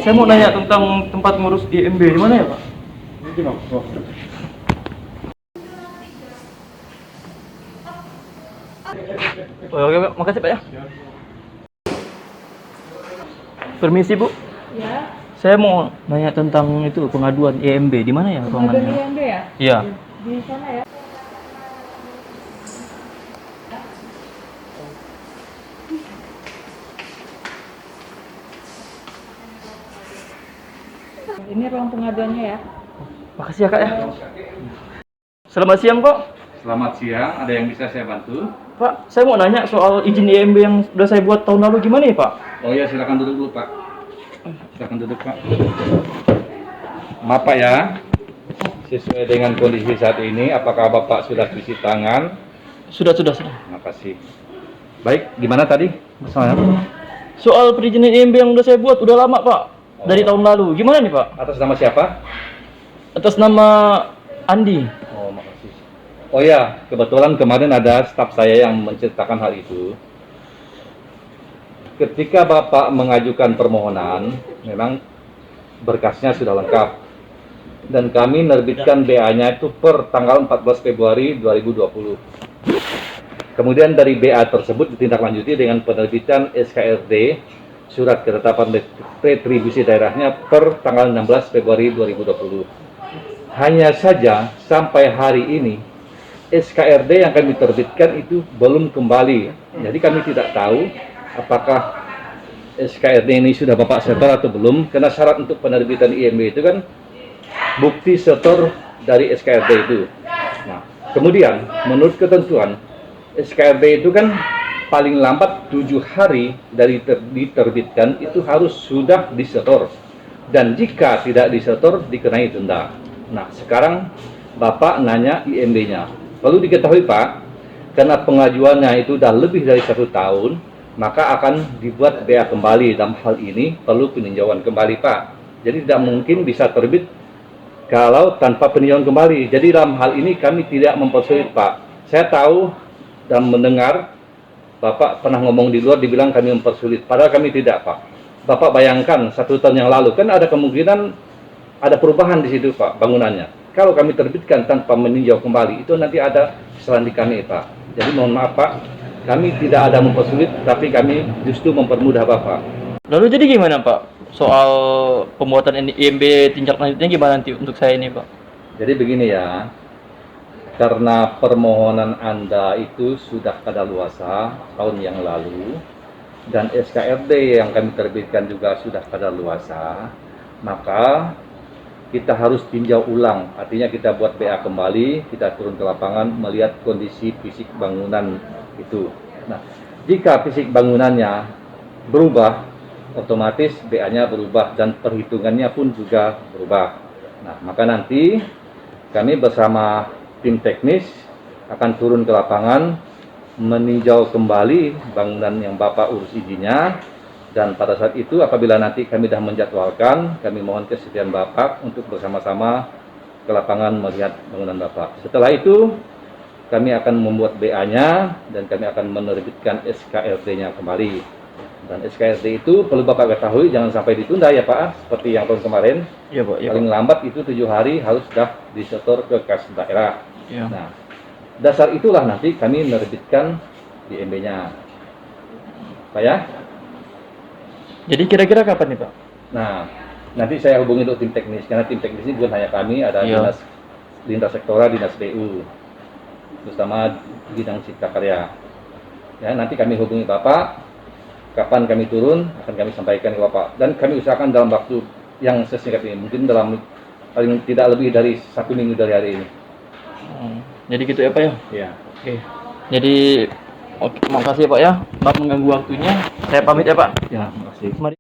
saya mau nanya tentang tempat ngurus di MB di mana ya Pak? Ini Bang. Oh. Oh, oke, Pak. Makasih Pak ya. Permisi Bu, Ya, saya mau nanya tentang itu pengaduan IMB di mana ya pengaduan ruangannya? IMB ya? Iya. Di sana ya. Ini ruang pengaduannya ya. Makasih ya Kak ya. Selamat siang Pak. Selamat siang, ada yang bisa saya bantu? Pak, saya mau nanya soal izin IMB yang sudah saya buat tahun lalu gimana ya Pak? Oh ya, silakan duduk dulu Pak. Silakan duduk Pak. Maaf Pak ya, sesuai dengan kondisi saat ini, apakah Bapak sudah cuci tangan? Sudah. Terima kasih. Baik, gimana tadi masalahnya? Soal perizinan IMB yang sudah saya buat udah lama Pak. Dari tahun lalu. Gimana nih Pak? Atas nama siapa? Atas nama Andi. Oh, makasih. Oh ya, kebetulan kemarin ada staf saya yang menceritakan hal itu. Ketika Bapak mengajukan permohonan, memang berkasnya sudah lengkap. Dan kami menerbitkan BA-nya itu per tanggal 14 Februari 2020. Kemudian dari BA tersebut ditindaklanjuti dengan penerbitan SKRD, Surat Ketetapan Retribusi Daerahnya per tanggal 16 Februari 2020. Hanya saja sampai hari ini SKRD yang kami terbitkan itu belum kembali. Jadi kami tidak tahu apakah SKRD ini sudah Bapak setor atau belum, karena syarat untuk penerbitan IMB itu kan bukti setor dari SKRD itu. Nah, kemudian menurut ketentuan SKRD itu kan paling lambat 7 hari dari diterbitkan itu harus sudah disetor, dan jika tidak disetor dikenai denda. Nah, sekarang Bapak nanya IMB-nya. Perlu diketahui Pak, karena pengajuannya itu sudah lebih dari 1 tahun, maka akan dibuat BA kembali. Dalam hal ini perlu peninjauan kembali Pak. Jadi tidak mungkin bisa terbit kalau tanpa peninjauan kembali. Jadi dalam hal ini kami tidak mempersulit Pak. Saya tahu dan mendengar Bapak pernah ngomong di luar dibilang kami mempersulit, padahal kami tidak Pak. Bapak bayangkan 1 tahun yang lalu kan ada kemungkinan ada perubahan di situ Pak bangunannya. Kalau kami terbitkan tanpa meninjau kembali itu nanti ada kesalahan di kami Pak. Jadi mohon maaf Pak, kami tidak ada mempersulit, tapi kami justru mempermudah Bapak. Lalu jadi gimana Pak? Soal pembuatan IMB tingkat lanjutnya gimana nanti untuk saya ini Pak? Jadi begini ya, karena permohonan Anda itu sudah kadaluarsa tahun yang lalu, dan SKRD yang kami terbitkan juga sudah kadaluarsa, maka kita harus tinjau ulang. Artinya kita buat BA kembali, kita turun ke lapangan melihat kondisi fisik bangunan itu. Nah, jika fisik bangunannya berubah, otomatis BA-nya berubah dan perhitungannya pun juga berubah. Nah, maka nanti kami bersama tim teknis akan turun ke lapangan meninjau kembali bangunan yang Bapak urus izinnya, dan pada saat itu apabila nanti kami sudah menjadwalkan, kami mohon kesediaan Bapak untuk bersama-sama ke lapangan melihat bangunan Bapak. Setelah itu kami akan membuat BA-nya dan kami akan menerbitkan SKRD-nya kembali. Dan SKRD itu perlu Bapak ketahui jangan sampai ditunda ya Pak, seperti yang tahun kemarin. Iya Pak. Ya, Paling lambat itu 7 hari harus sudah disetor ke kas daerah. Ya. Nah, dasar itulah nanti kami menerbitkan IMB-nya, Pak ya. Jadi kira-kira kapan nih Pak? Nah, nanti saya hubungi untuk tim teknis, karena tim teknis ini bukan hanya kami, ada Iya. dinas lintas sektoral, dinas PU, bersama bidang cipta karya. Ya, nanti kami hubungi Bapak, kapan kami turun akan kami sampaikan ke Bapak, dan kami usahakan dalam waktu yang sesingkat ini, mungkin dalam paling tidak lebih dari 1 minggu dari hari ini. Jadi gitu ya Pak ya? Ya. Oke. Jadi oke, makasih ya Pak ya. Maaf mengganggu waktunya. Saya pamit ya Pak. Ya, terima kasih. Mari.